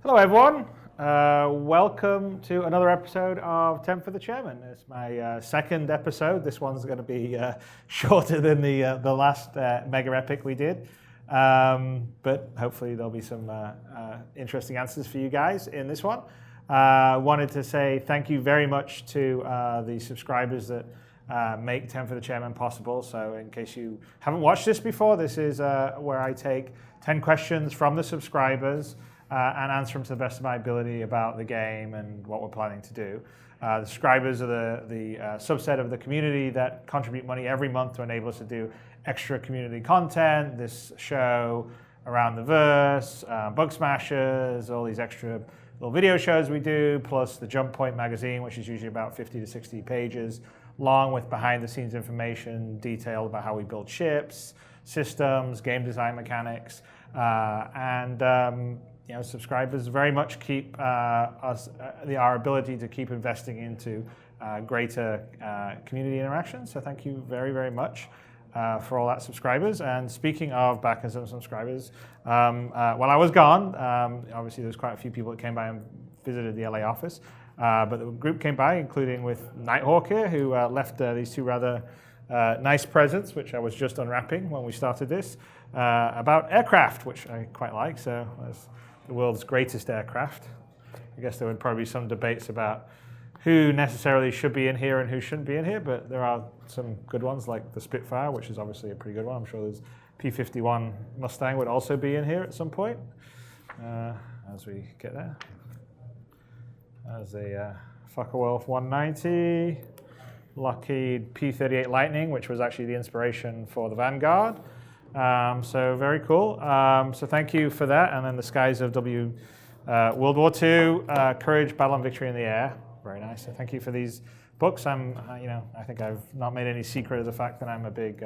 Hello everyone, welcome to another episode of 10 for the Chairman. It's my second episode. This one's going to be shorter than the last mega epic we did, but hopefully there'll be some interesting answers for you guys in this one. Wanted to say thank you very much to the subscribers that make 10 for the Chairman possible. So in case you haven't watched this before, this is where I take 10 questions from the subscribers and answer them to the best of my ability about the game and what we're planning to do. The subscribers are the subset of the community that contribute money every month to enable us to do extra community content, this show, Around the Verse, Bug Smashers, all these extra little video shows we do, plus the Jump Point magazine, which is usually about 50 to 60 pages long with behind-the-scenes information detailed about how we build ships, systems, game design mechanics, subscribers very much keep our ability to keep investing into greater community interaction. So thank you very, very much for all that subscribers. And speaking of backers and subscribers, while I was gone, obviously there's quite a few people that came by and visited the LA office, but the group came by, including with Nighthawk here, who left these two rather nice presents, which I was just unwrapping when we started this, about aircraft, which I quite like. So that's the world's greatest aircraft. I guess there would probably be some debates about who necessarily should be in here and who shouldn't be in here, but there are some good ones like the Spitfire, which is obviously a pretty good one. I'm sure there's P-51 Mustang would also be in here at some point as we get there. There's a Focke-Wulf 190, Lockheed P-38 Lightning, which was actually the inspiration for the Vanguard. So very cool. So thank you for that. And then the Skies of World War II, Courage, Battle and Victory in the Air. Very nice. So thank you for these books. I think I've not made any secret of the fact that I'm a big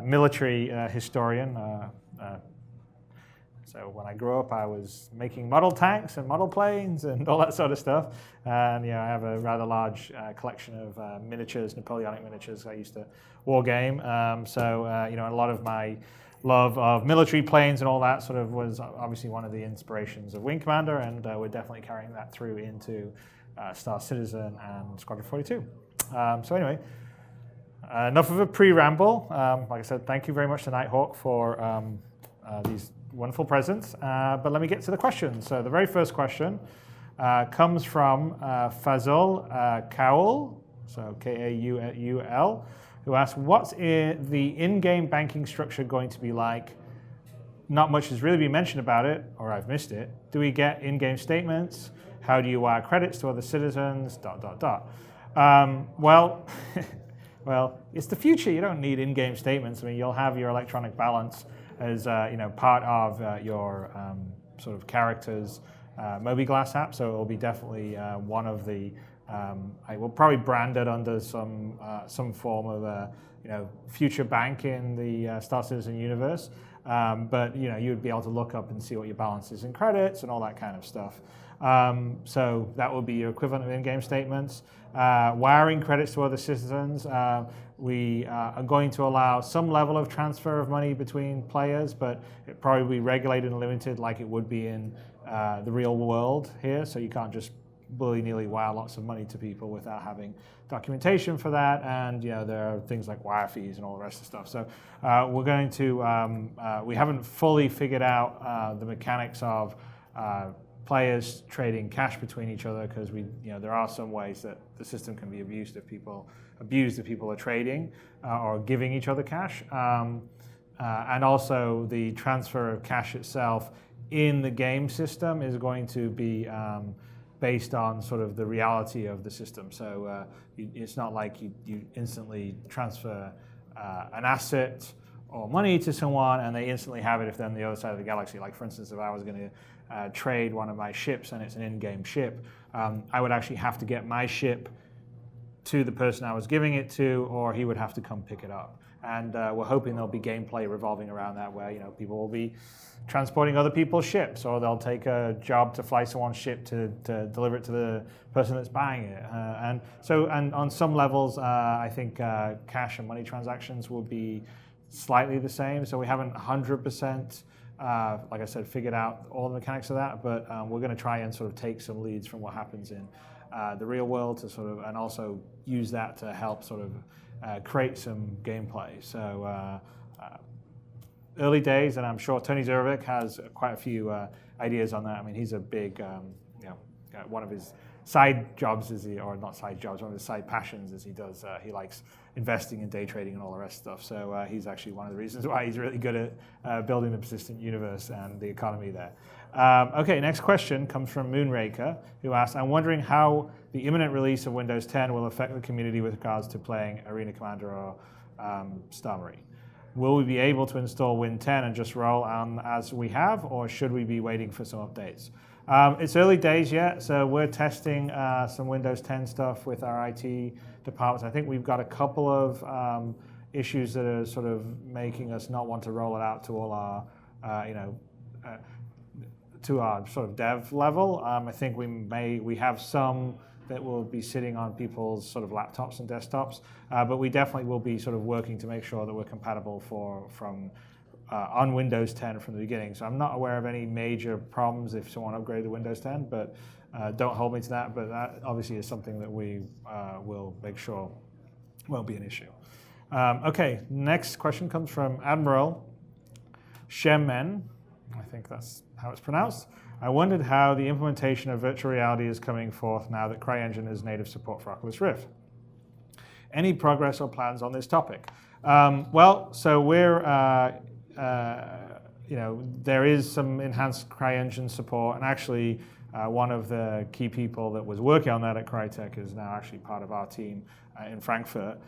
military historian. So when I grew up, I was making model tanks and model planes and all that sort of stuff. And I have a rather large collection of miniatures, Napoleonic miniatures. I used to war game. A lot of my love of military planes and all that sort of was obviously one of the inspirations of Wing Commander, and we're definitely carrying that through into Star Citizen and Squadron 42. Enough of a pre-ramble. Like I said, thank you very much to Nighthawk for these wonderful presents, but let me get to the questions. So the very first question comes from Fazul Kaul, so K-A-U-L, who asks, what's the in-game banking structure going to be like? Not much has really been mentioned about it, or I've missed it. Do we get in-game statements? How do you wire credits to other citizens, ... Well, it's the future. You don't need in-game statements. I mean, you'll have your electronic balance as part of your sort of character's Mobi-Glass app, so it will be definitely one of the. I will probably brand it under some form of future bank in the Star Citizen universe, but you would be able to look up and see what your balance is in credits and all that kind of stuff. So that will be your equivalent of in-game statements. Wiring credits to other citizens. We are going to allow some level of transfer of money between players, but it probably will be regulated and limited like it would be in the real world here. So you can't just willy-nilly wire lots of money to people without having documentation for that. And there are things like wire fees and all the rest of the stuff. So we're going to, we haven't fully figured out the mechanics of players trading cash between each other, because there are some ways that the system can be abused if people are trading or giving each other cash, and also the transfer of cash itself in the game system is going to be based on sort of the reality of the system. So it's not like you instantly transfer an asset or money to someone and they instantly have it if they're on the other side of the galaxy. Like, for instance, if I was going to trade one of my ships and it's an in-game ship, I would actually have to get my ship to the person I was giving it to, or he would have to come pick it up. And we're hoping there'll be gameplay revolving around that, where people will be transporting other people's ships, or they'll take a job to fly someone's ship to deliver it to the person that's buying it. And on some levels, I think cash and money transactions will be slightly the same. So we haven't 100% like I said, figured out all the mechanics of that, but we're going to try and sort of take some leads from what happens in the real world to sort of, and also use that to help sort of create some gameplay. So early days, and I'm sure Tony Zurvik has quite a few ideas on that. I mean, he's a big, one of his side jobs is or not side jobs, one of his side passions is he likes investing in day trading and all the rest of stuff. So he's actually one of the reasons why he's really good at building the persistent universe and the economy there. Okay, next question comes from Moonraker, who asks, I'm wondering how the imminent release of Windows 10 will affect the community with regards to playing Arena Commander or Star Marine. Will we be able to install Win 10 and just roll on as we have, or should we be waiting for some updates? It's early days yet, so we're testing some Windows 10 stuff with our IT departments. I think we've got a couple of issues that are sort of making us not want to roll it out to all our, to our sort of dev level. I think we have some that will be sitting on people's sort of laptops and desktops, but we definitely will be sort of working to make sure that we're compatible on Windows 10 from the beginning. So I'm not aware of any major problems if someone upgraded to Windows 10, but don't hold me to that. But that obviously is something that we will make sure won't be an issue. Okay, next question comes from Admiral Shemen. I think that's how it's pronounced. I wondered how the implementation of virtual reality is coming forth now that CryEngine has native support for Oculus Rift. Any progress or plans on this topic? Well, so we're, there is some enhanced CryEngine support, and actually one of the key people that was working on that at Crytek is now actually part of our team in Frankfurt.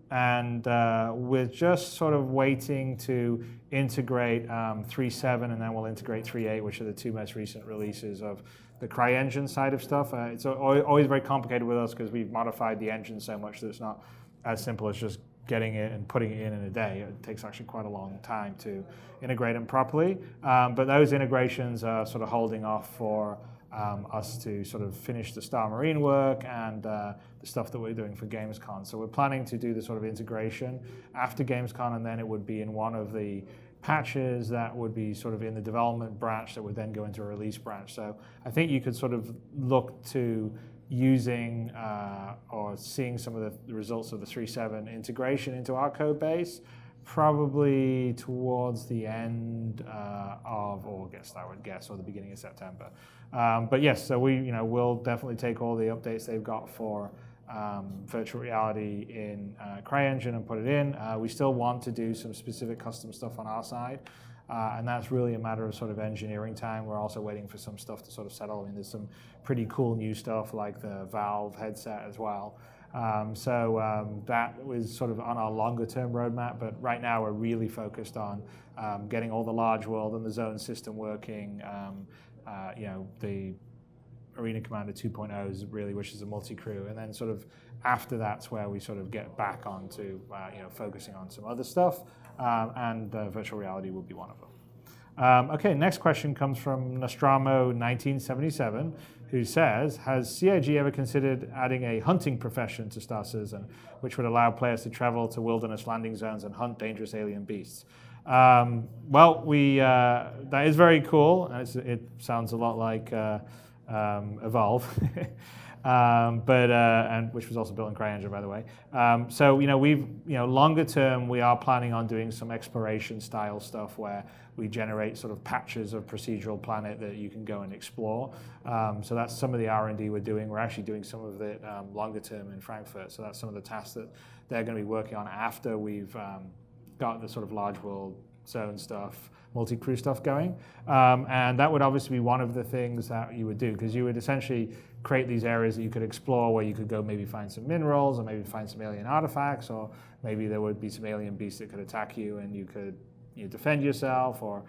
And we're just sort of waiting to integrate 3.7, and then we'll integrate 3.8, which are the two most recent releases of the CryEngine side of stuff. It's always very complicated with us because we've modified the engine so much that it's not as simple as just getting it and putting it in a day. It takes actually quite a long time to integrate them properly. But those integrations are sort of holding off for us to sort of finish the Star Marine work and the stuff that we're doing for Gamescom. So we're planning to do the sort of integration after Gamescom, and then it would be in one of the patches that would be sort of in the development branch that would then go into a release branch. So I think you could sort of look to using or seeing some of the results of the 3.7 integration into our code base probably towards the end of August, I would guess, or the beginning of September. But yes, so we'll definitely take all the updates they've got for virtual reality in CryEngine and put it in. We still want to do some specific custom stuff on our side, and that's really a matter of sort of engineering time. We're also waiting for some stuff to sort of settle. I mean, there's some pretty cool new stuff like the Valve headset as well. That was sort of on our longer term roadmap, but right now we're really focused on getting all the large world and the zone system working. The Arena Commander 2.0 is really, which is a multi-crew, and then sort of after that's where we sort of get back onto focusing on some other stuff, and virtual reality will be one of them. Okay, next question comes from Nostromo 1977, who says, has CIG ever considered adding a hunting profession to Star Citizen, which would allow players to travel to wilderness landing zones and hunt dangerous alien beasts? Well, that is very cool, and it sounds a lot like Evolve, and which was also built in CryEngine, by the way. We've longer term we are planning on doing some exploration style stuff where we generate sort of patches of procedural planet that you can go and explore. So that's some of the R&D we're doing. We're actually doing some of it longer term in Frankfurt. So that's some of the tasks that they're going to be working on after we've got the sort of large world zone stuff, multi-crew stuff going. And that would obviously be one of the things that you would do, because you would essentially create these areas that you could explore where you could go maybe find some minerals or maybe find some alien artifacts, or maybe there would be some alien beasts that could attack you and you could defend yourself, or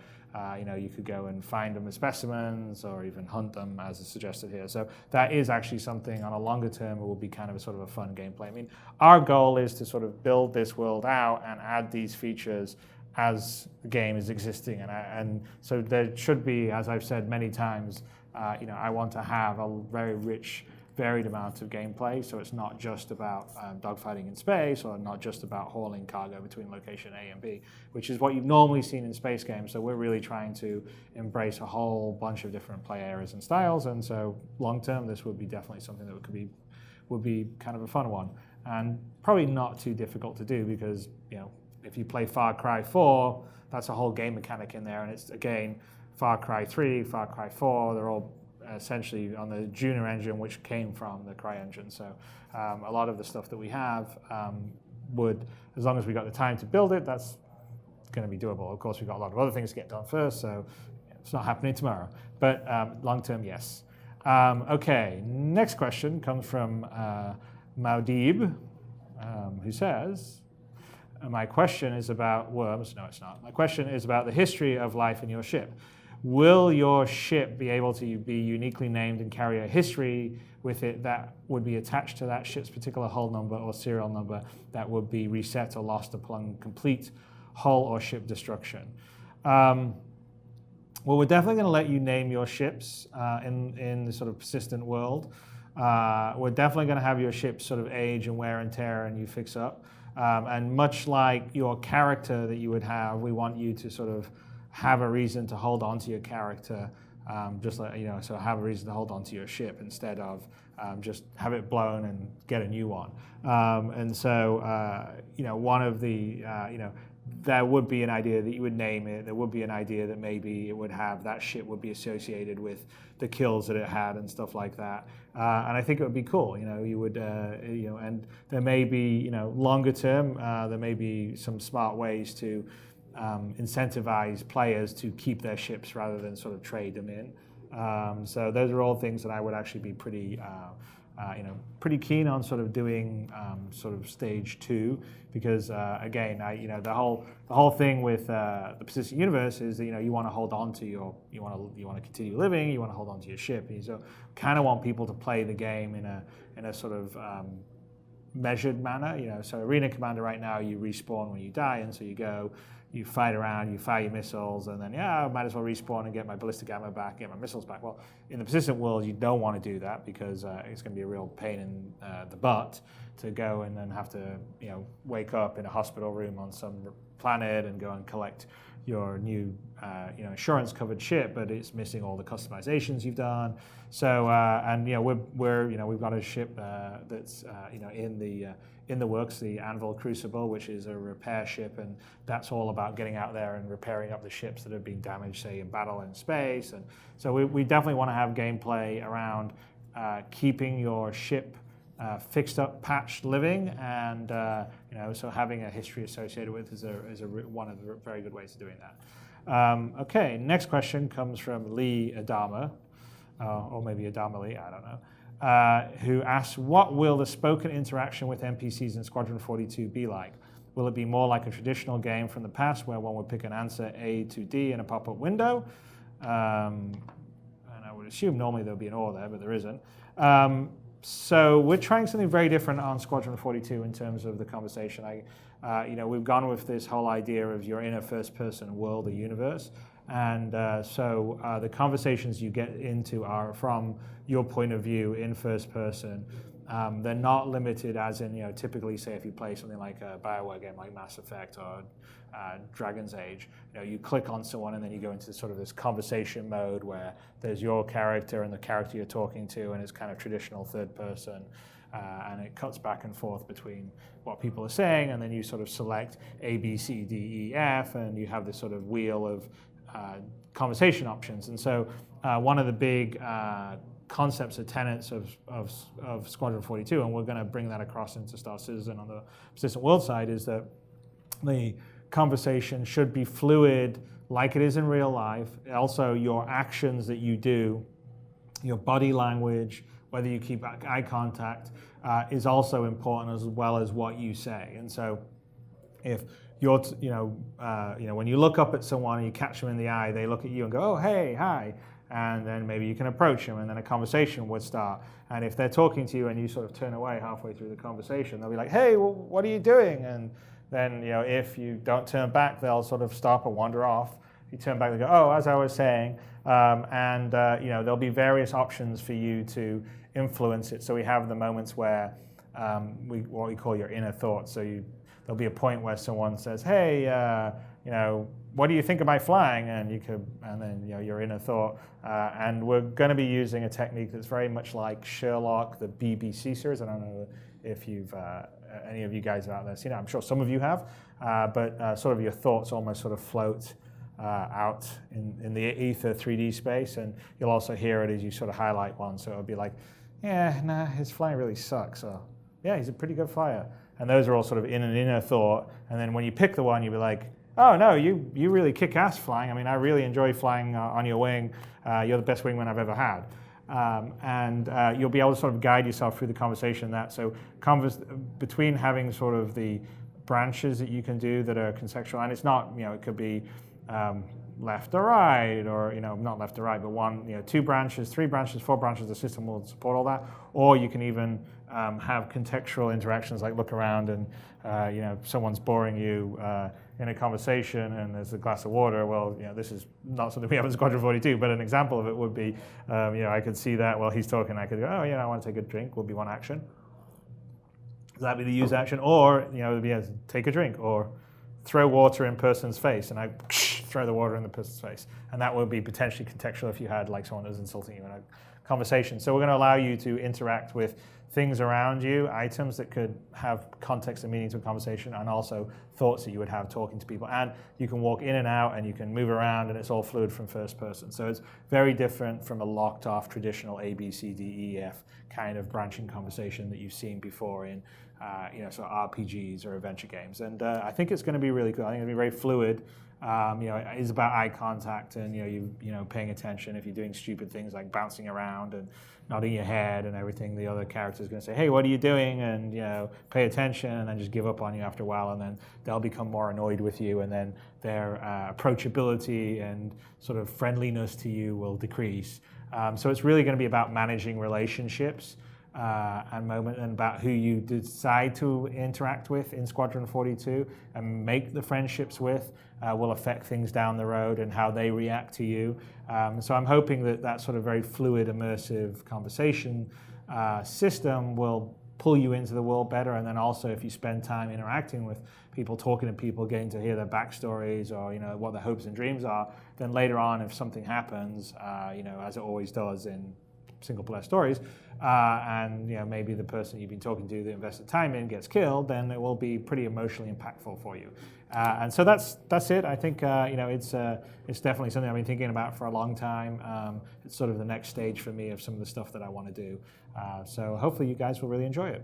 you could go and find them as specimens or even hunt them as is suggested here. So that is actually something on a longer term it will be kind of a sort of a fun gameplay. I mean, our goal is to sort of build this world out and add these features as the game is existing, and so there should be, as I've said many times, I want to have a very rich varied amount of gameplay. So it's not just about dogfighting in space, or not just about hauling cargo between location A and B, which is what you've normally seen in space games. So we're really trying to embrace a whole bunch of different play areas and styles. And so long term, this would be definitely something that would be kind of a fun one, and probably not too difficult to do, because if you play Far Cry 4, that's a whole game mechanic in there, and it's again Far Cry 3, Far Cry 4. They're all essentially on the Juno engine, which came from the Cry engine. So a lot of the stuff that we have would, as long as we got the time to build it, that's going to be doable. Of course, we've got a lot of other things to get done first, so it's not happening tomorrow. But long term, yes. Okay, next question comes from Maudib, who says, my question is about worms. No, it's not. My question is about the history of life in your ship. Will your ship be able to be uniquely named and carry a history with it that would be attached to that ship's particular hull number or serial number that would be reset or lost upon complete hull or ship destruction? Well, we're definitely going to let you name your ships in the sort of persistent world. We're definitely going to have your ships sort of age and wear and tear and you fix up. And much like your character that you would have, we want you to sort of have a reason to hold on to your character, just like, so have a reason to hold on to your ship instead of just have it blown and get a new one. And so, one of the, there would be an idea that you would name it. There would be an idea that maybe it would have, that ship would be associated with the kills that it had and stuff like that. And I think it would be cool. You would, and there may be, longer term, there may be some smart ways to incentivize players to keep their ships rather than sort of trade them in. So those are all things that I would actually be pretty keen on sort of doing sort of stage 2, because again, the whole thing with the persistent universe is that you want to hold on to you want to continue living, you want to hold on to your ship, and so kind of want people to play the game in a sort of measured manner. So Arena Commander right now, you respawn when you die, and so you go. You fight around, you fire your missiles, and then, I might as well respawn and get my ballistic ammo back, get my missiles back. Well, in the persistent world, you don't want to do that, because it's going to be a real pain in the butt to go and then have to, wake up in a hospital room on some planet and go and collect your new, insurance-covered ship, but it's missing all the customizations you've done. So, we've got a ship that's, in the works, the Anvil Crucible, which is a repair ship, and that's all about getting out there and repairing up the ships that have been damaged, say, in battle in space. And so we definitely want to have gameplay around keeping your ship fixed up, patched, living, and so having a history associated with is one of the very good ways of doing that. Okay, next question comes from Lee Adama, or maybe Adama Lee, I don't know. Who asks, what will the spoken interaction with NPCs in Squadron 42 be like? Will it be more like a traditional game from the past where one would pick an answer A to D in a pop-up window? And I would assume normally there would be an OR there, but there isn't. So we're trying something very different on Squadron 42 in terms of the conversation. We've gone with this whole idea of you're in a first-person world or universe. And so the conversations you get into are from your point of view in first person. They're not limited as in, typically say if you play something like a BioWare game like Mass Effect or Dragon's Age, you click on someone and then you go into sort of this conversation mode where there's your character and the character you're talking to, and it's kind of traditional third person. And it cuts back and forth between what people are saying, and then you sort of select A, B, C, D, E, F, and you have this sort of wheel of conversation options. And so one of the big concepts or tenets of Squadron 42, and we're going to bring that across into Star Citizen on the persistent world side, is that the conversation should be fluid like it is in real life. Also, your actions that you do, your body language, whether you keep eye contact, is also important, as well as what you say. And so if you're, when you look up at someone and you catch them in the eye, they look at you and go, oh, hey, hi. And then maybe you can approach them, and then a conversation would start. And if they're talking to you and you sort of turn away halfway through the conversation, they'll be like, hey, well, what are you doing? And then, if you don't turn back, they'll sort of stop or wander off. you turn back and go, oh, as I was saying, and there'll be various options for you to influence it. So we have the moments where what we call your inner thoughts. So there'll be a point where someone says, hey, what do you think of my flying? And then your inner thought. And we're going to be using a technique that's very much like Sherlock, the BBC series. I don't know if you've any of you guys have out there seen it. I'm sure some of you have, but sort of your thoughts almost sort of float out in the ether 3D space, and you'll also hear it as you sort of highlight one. So it'll be like, yeah, nah, his flying really sucks. Or yeah, he's a pretty good flyer. And those are all sort of in an inner thought. And then when you pick the one, you'll be like, oh no, you really kick ass flying. I mean, I really enjoy flying on your wing. You're the best wingman I've ever had. And you'll be able to sort of guide yourself through the conversation. Between having sort of the branches that you can do that are contextual, and it's not, it could be left or right, or not left or right, but one, 2 branches, 3 branches, 4 branches. The system will support all that. Or you can even have contextual interactions, like look around and someone's boring you in a conversation, and there's a glass of water. Well, this is not something we have in Squadron 42, but an example of it would be, I could see that while he's talking, I could go, oh yeah, I want to take a drink. Would be one action. That'd be the use action, or it'd be take a drink, or throw water in person's face, and I throw the water in the person's face, and that would be potentially contextual if you had like someone who's insulting you in a conversation. So we're going to allow you to interact with things around you, items that could have context and meaning to a conversation, and also thoughts that you would have talking to people. And you can walk in and out, and you can move around, and it's all fluid from first person. So it's very different from a locked off traditional A, B, C, D, E, F kind of branching conversation that you've seen before in sort of RPGs or adventure games. And I think it's going to be really cool. I think it'll be very fluid. It is about eye contact and paying attention. If you're doing stupid things like bouncing around and nodding your head and everything, the other character is going to say, hey, what are you doing? And pay attention, and then just give up on you after a while, and then they'll become more annoyed with you, and then their approachability and sort of friendliness to you will decrease. So it's really going to be about managing relationships and about who you decide to interact with in Squadron 42 and make the friendships with will affect things down the road and how they react to you. So I'm hoping that sort of very fluid, immersive conversation system will pull you into the world better. And then also, if you spend time interacting with people, talking to people, getting to hear their backstories or what their hopes and dreams are, then later on, if something happens, as it always does in single-player stories, and maybe the person you've been talking to that invested time in gets killed, then it will be pretty emotionally impactful for you. And so that's it. I think it's definitely something I've been thinking about for a long time. It's sort of the next stage for me of some of the stuff that I want to do. So hopefully you guys will really enjoy it.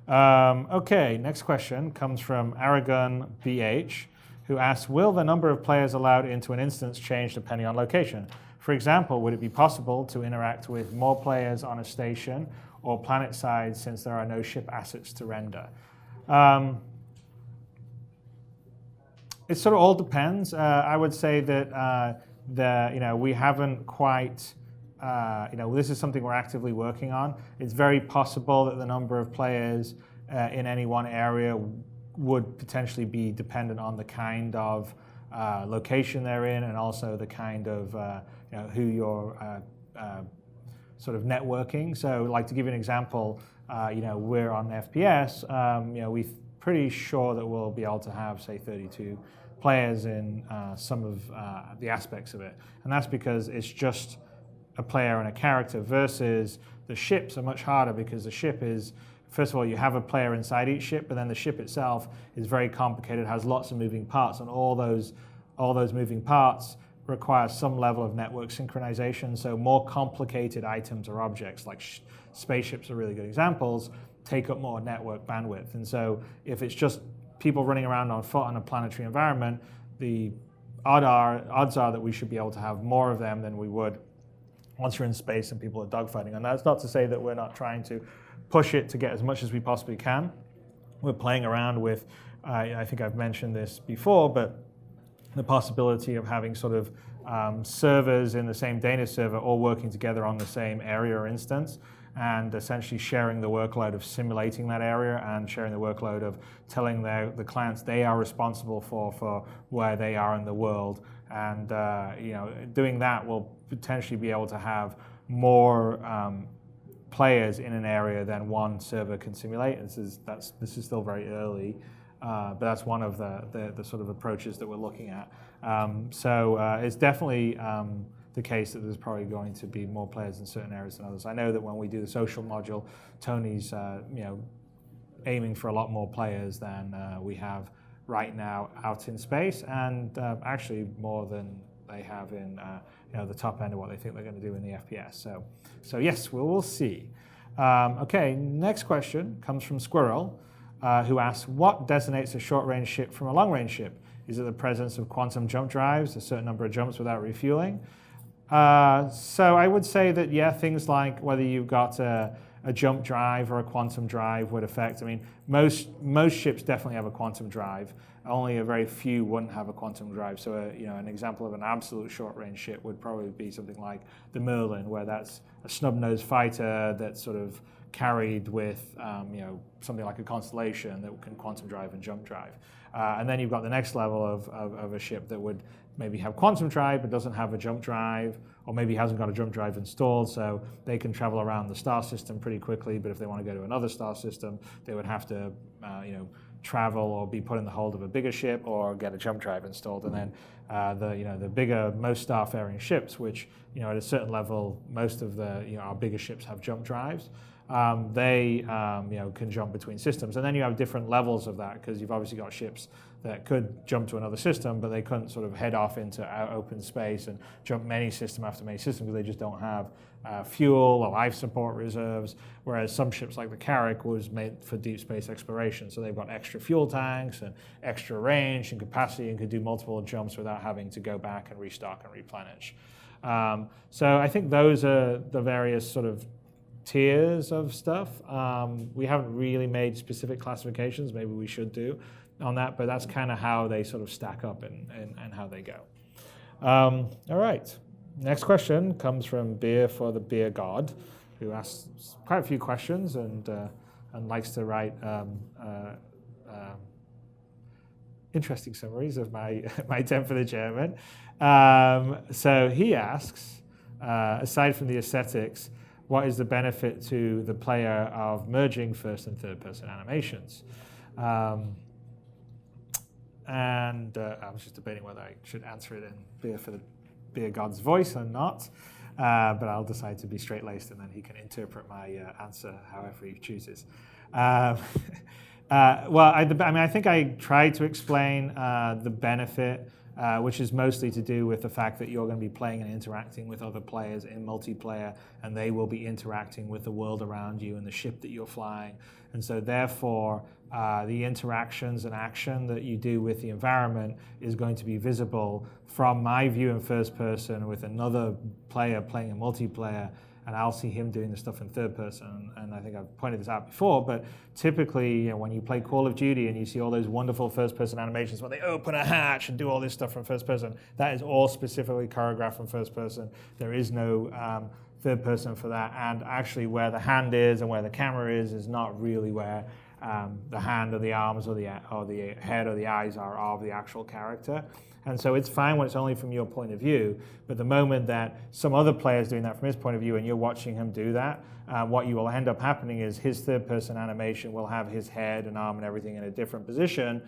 Okay, next question comes from Aragon BH, who asks, will the number of players allowed into an instance change depending on location? For example, would it be possible to interact with more players on a station or planet side since there are no ship assets to render? It sort of all depends. I would say that we haven't quite, this is something we're actively working on. It's very possible that the number of players in any one area would potentially be dependent on the kind of location they're in, and also the kind of who you're sort of networking. So, like, to give you an example, we're on FPS. We're pretty sure that we'll be able to have, say, 32 players in some of the aspects of it, and that's because it's just a player and a character. Versus the ships are much harder, because the ship is, first of all, you have a player inside each ship, but then the ship itself is very complicated, has lots of moving parts, and all those moving parts require some level of network synchronization. So more complicated items or objects, like spaceships are really good examples, take up more network bandwidth. And so if it's just people running around on foot in a planetary environment, the odds are that we should be able to have more of them than we would once you're in space and people are dogfighting. And that's not to say that we're not trying to push it to get as much as we possibly can. We're playing around with, I think I've mentioned this before, but the possibility of having sort of servers in the same data server all working together on the same area or instance. and essentially sharing the workload of simulating that area and sharing the workload of telling the clients they are responsible for where they are in the world. And doing that will potentially be able to have more players in an area than one server can simulate. This is still very early, but that's one of the sort of approaches that we're looking at. So it's definitely the case that there's probably going to be more players in certain areas than others. I know that when we do the social module, Tony's aiming for a lot more players than we have right now out in space, and actually more than they have in the top end of what they think they're going to do in the FPS. So yes, we'll see. Okay, next question comes from Squirrel, who asks, what designates a short-range ship from a long-range ship? Is it the presence of quantum jump drives, a certain number of jumps without refueling? So I would say that, yeah, things like whether you've got a jump drive or a quantum drive would affect. I mean, most ships definitely have a quantum drive. Only a very few wouldn't have a quantum drive. So, an example of an absolute short-range ship would probably be something like the Merlin, where that's a snub-nosed fighter that's sort of carried with, something like a Constellation that can quantum drive and jump drive. And then you've got the next level of a ship that would maybe have quantum drive but doesn't have a jump drive, or maybe hasn't got a jump drive installed, so they can travel around the star system pretty quickly, but if they want to go to another star system, they would have to travel or be put in the hold of a bigger ship or get a jump drive installed. And then the bigger, most star-faring ships, which at a certain level, most of our bigger ships have jump drives. They can jump between systems, and then you have different levels of that, because you've obviously got ships that could jump to another system, but they couldn't sort of head off into open space and jump many system after many systems, because they just don't have fuel or life support reserves. Whereas some ships like the Carrack was made for deep space exploration, so they've got extra fuel tanks and extra range and capacity and could do multiple jumps without having to go back and restock and replenish. So I think those are the various sort of tiers of stuff. We haven't really made specific classifications. Maybe we should do on that, but that's kind of how they sort of stack up and how they go. All right. Next question comes from Beer for the Beer God, who asks quite a few questions and likes to write interesting summaries of my attempt for the German. So he asks, aside from the aesthetics, what is the benefit to the player of merging first and third person animations? And I was just debating whether I should answer it in Beer for the Beer God's voice or not, but I'll decide to be straight-laced, and then he can interpret my answer however he chooses. I think I tried to explain the benefit, which is mostly to do with the fact that you're going to be playing and interacting with other players in multiplayer, and they will be interacting with the world around you and the ship that you're flying. And so therefore, the interactions and action that you do with the environment is going to be visible from my view in first person with another player playing in multiplayer, and I'll see him doing the stuff in third person. And I think I've pointed this out before, but typically when you play Call of Duty and you see all those wonderful first person animations where they open a hatch and do all this stuff from first person, that is all specifically choreographed from first person. There is no third person for that. And actually where the hand is and where the camera is not really where the hand or the arms or the head or the eyes are of the actual character. And so it's fine when it's only from your point of view, but the moment that some other player is doing that from his point of view and you're watching him do that, what you will end up happening is his third-person animation will have his head and arm and everything in a different position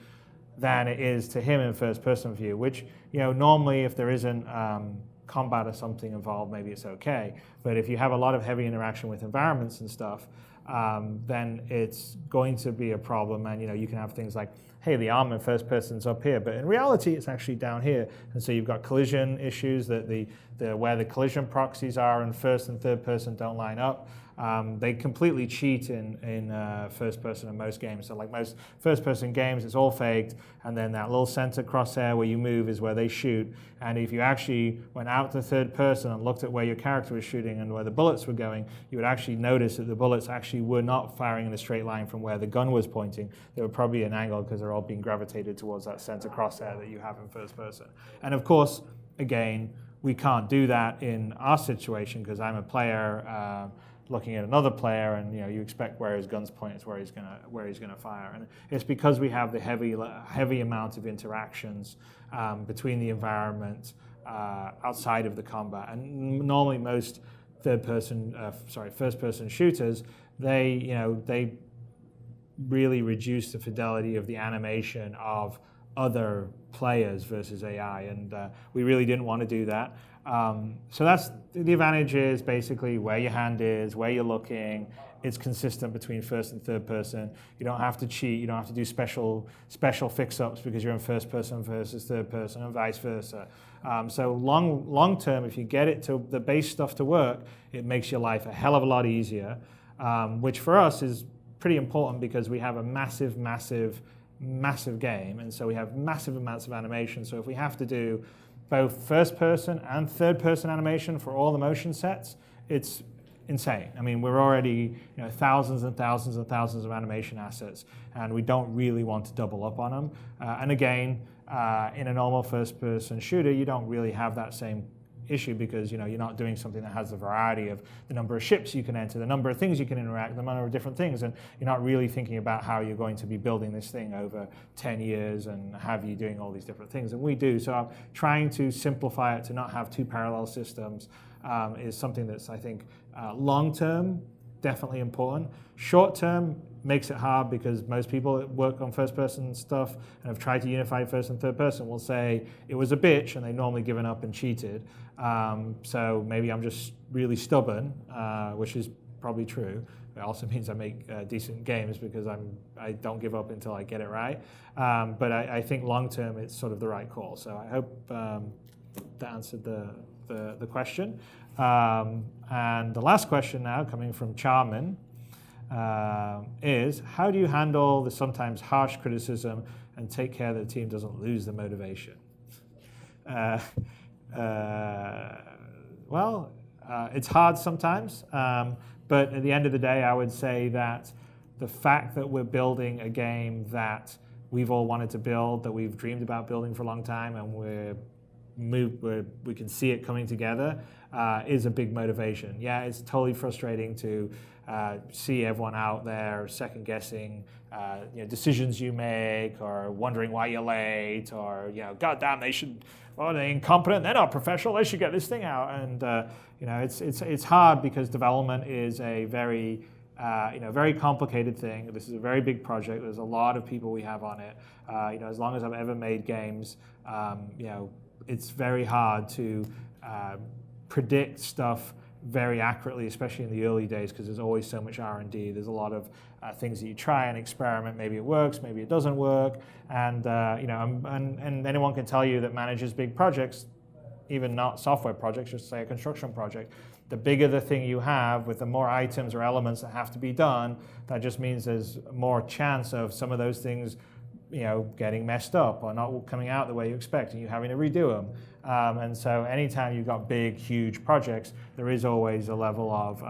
than it is to him in first-person view, which, normally if there isn't combat or something involved, maybe it's okay. But if you have a lot of heavy interaction with environments and stuff, then it's going to be a problem. And you can have things like, hey, the arm in first person's up here, but in reality it's actually down here. And so you've got collision issues that where the collision proxies are in first and third person don't line up. They completely cheat in first person in most games. So like most first person games, it's all faked, and then that little center crosshair where you move is where they shoot. And if you actually went out to third person and looked at where your character was shooting and where the bullets were going, you would actually notice that the bullets actually were not firing in a straight line from where the gun was pointing. They were probably an angle because they're all being gravitated towards that center crosshair that you have in first person. And of course, again, we can't do that in our situation because I'm a player looking at another player, and you expect where his gun's pointed is where he's gonna fire. And it's because we have the heavy amount of interactions between the environment outside of the combat. And normally most first-person shooters, they really reduce the fidelity of the animation of other players versus AI, and we really didn't want to do that. So that's the advantage, is basically where your hand is, where you're looking. It's consistent between first and third person. You don't have to cheat. You don't have to do special fix-ups because you're in first person versus third person, and vice versa. So long term, if you get it to the base stuff to work, it makes your life a hell of a lot easier, which for us is pretty important because we have a massive game, and so we have massive amounts of animation. So if we have to do both first person and third person animation for all the motion sets, it's insane. I mean, we're already thousands and thousands and thousands of animation assets, and we don't really want to double up on them. And again, in a normal first person shooter, you don't really have that same issue because you're not doing something that has a variety of the number of ships you can enter, the number of things you can interact, the number of different things, and you're not really thinking about how you're going to be building this thing over 10 years and have you doing all these different things, and we do. So I'm trying to simplify it to not have two parallel systems is something that's, I think, long-term, definitely important. Short-term makes it hard because most people that work on first-person stuff and have tried to unify first and third person will say it was a bitch, and they've normally given up and cheated. So maybe I'm just really stubborn, which is probably true. It also means I make decent games because I don't give up until I get it right. But I think long-term it's sort of the right call. So I hope that answered the question. And the last question now, coming from Charmin, is how do you handle the sometimes harsh criticism and take care that the team doesn't lose the motivation? It's hard sometimes, but at the end of the day, I would say that the fact that we're building a game that we've all wanted to build, that we've dreamed about building for a long time, and we can see it coming together, is a big motivation. Yeah, it's totally frustrating to see everyone out there second guessing decisions you make, or wondering why you're late, or God damn, they're incompetent, they're not professional, they should get this thing out. And it's hard because development is a very very complicated thing. This is a very big project. There's a lot of people we have on it. As long as I've ever made games, it's very hard to predict stuff very accurately, especially in the early days, because there's always so much R&D. There's a lot of things that you try and experiment. Maybe it works, maybe it doesn't work, and and anyone can tell you that manages big projects, even not software projects, just say a construction project. The bigger the thing you have, with the more items or elements that have to be done, that just means there's more chance of some of those things getting messed up or not coming out the way you expect, and you having to redo them. And so anytime you've got big, huge projects, there is always a level of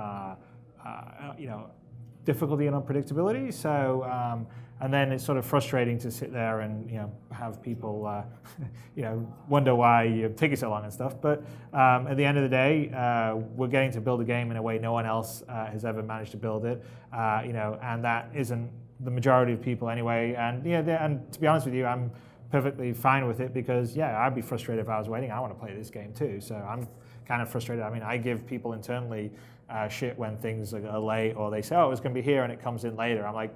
difficulty and unpredictability. So and then it's sort of frustrating to sit there and have people wonder why you take so long and stuff. But at the end of the day, we're getting to build a game in a way no one else has ever managed to build it. And that isn't the majority of people anyway. And and to be honest with you, I'm perfectly fine with it because I'd be frustrated if I was waiting. I want to play this game too. So I'm kind of frustrated. I mean, I give people internally shit when things are late, or they say, oh, it was going to be here and it comes in later. I'm like,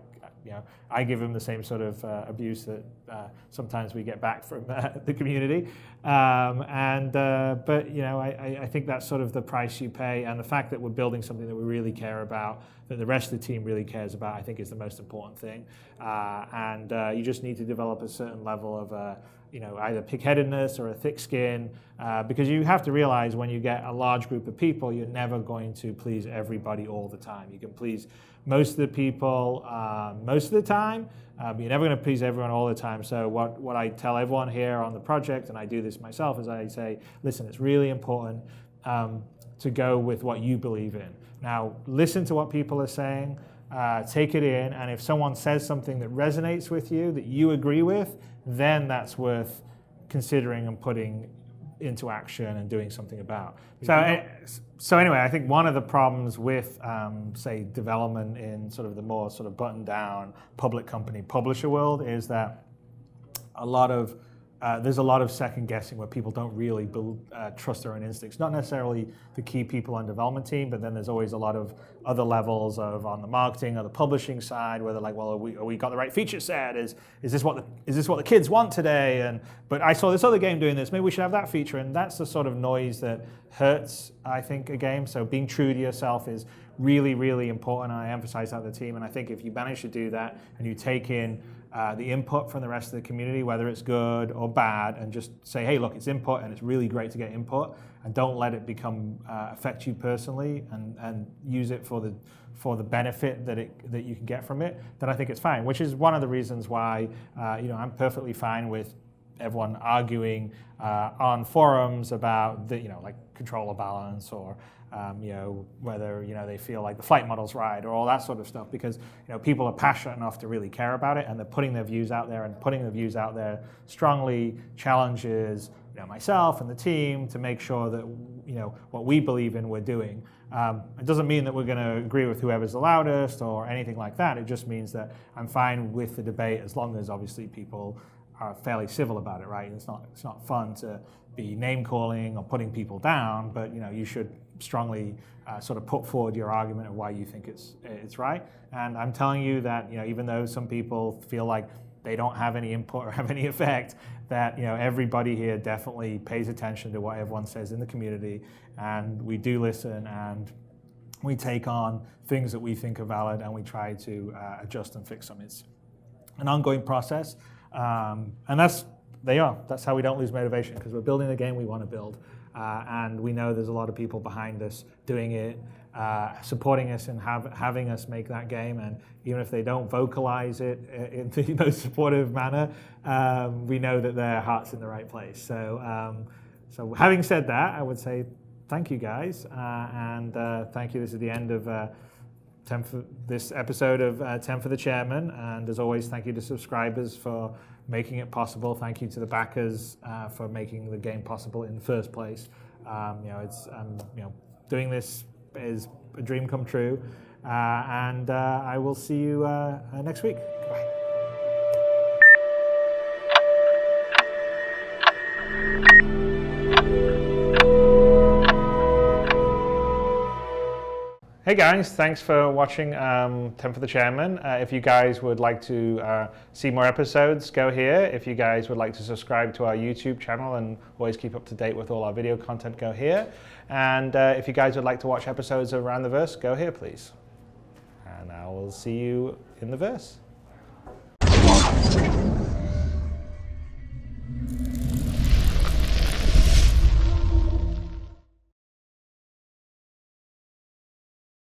I give them the same sort of abuse that sometimes we get back from the community. But I think that's sort of the price you pay, and the fact that we're building something that we really care about, that the rest of the team really cares about, I think is the most important thing. You just need to develop a certain level of either pig-headedness or a thick skin, because you have to realize when you get a large group of people, you're never going to please everybody all the time. You can please most of the people most of the time, but you're never going to please everyone all the time. So what I tell everyone here on the project, and I do this myself, is I say, listen, it's really important to go with what you believe in. Now, listen to what people are saying, take it in, and if someone says something that resonates with you, that you agree with, then that's worth considering and putting into action and doing something about. So anyway, I think one of the problems with, say, development in sort of the more sort of buttoned-down public company publisher world is that there's a lot of second guessing where people don't really trust their own instincts. Not necessarily the key people on development team, but then there's always a lot of other levels of on the marketing or the publishing side where they're like, well, are we got the right feature set? Is this what the kids want today? But I saw this other game doing this. Maybe we should have that feature. And that's the sort of noise that hurts, I think, a game. So being true to yourself is really, really important. I emphasize that to the team. And I think if you manage to do that and you take in the input from the rest of the community, whether it's good or bad, and just say, hey, look, it's input and it's really great to get input, and don't let it become affect you personally, and use it for the benefit that you can get from it, then I think it's fine. Which is one of the reasons why I'm perfectly fine with everyone arguing on forums about like controller balance or whether they feel like the flight model's right or all that sort of stuff, because people are passionate enough to really care about it, and they're putting their views out there, and putting their views out there strongly challenges myself and the team to make sure that what we believe in we're doing. It doesn't mean that we're going to agree with whoever's the loudest or anything like that. It just means that I'm fine with the debate as long as obviously people are fairly civil about it, right? It's not fun to be name calling or putting people down, but you should strongly sort of put forward your argument of why you think it's right. And I'm telling you that even though some people feel like they don't have any input or have any effect, that everybody here definitely pays attention to what everyone says in the community, and we do listen, and we take on things that we think are valid, and we try to adjust and fix them. It's an ongoing process, and that's how we don't lose motivation, because we're building the game we want to build, and we know there's a lot of people behind us doing it, supporting us and having us make that game. And even if they don't vocalize it in the most supportive manner, we know that their heart's in the right place. So having said that, I would say thank you guys, and thank you. This is the end of this episode of 10 for the Chairman, and as always, thank you to subscribers for making it possible. Thank you to the backers for making the game possible in the first place. Doing this is a dream come true, and I will see you next week. Goodbye. Hey guys, thanks for watching 10 for the Chairman. If you guys would like to see more episodes, go here. If you guys would like to subscribe to our YouTube channel and always keep up to date with all our video content, go here. And if you guys would like to watch episodes of Around the Verse, go here please. And I will see you in the verse.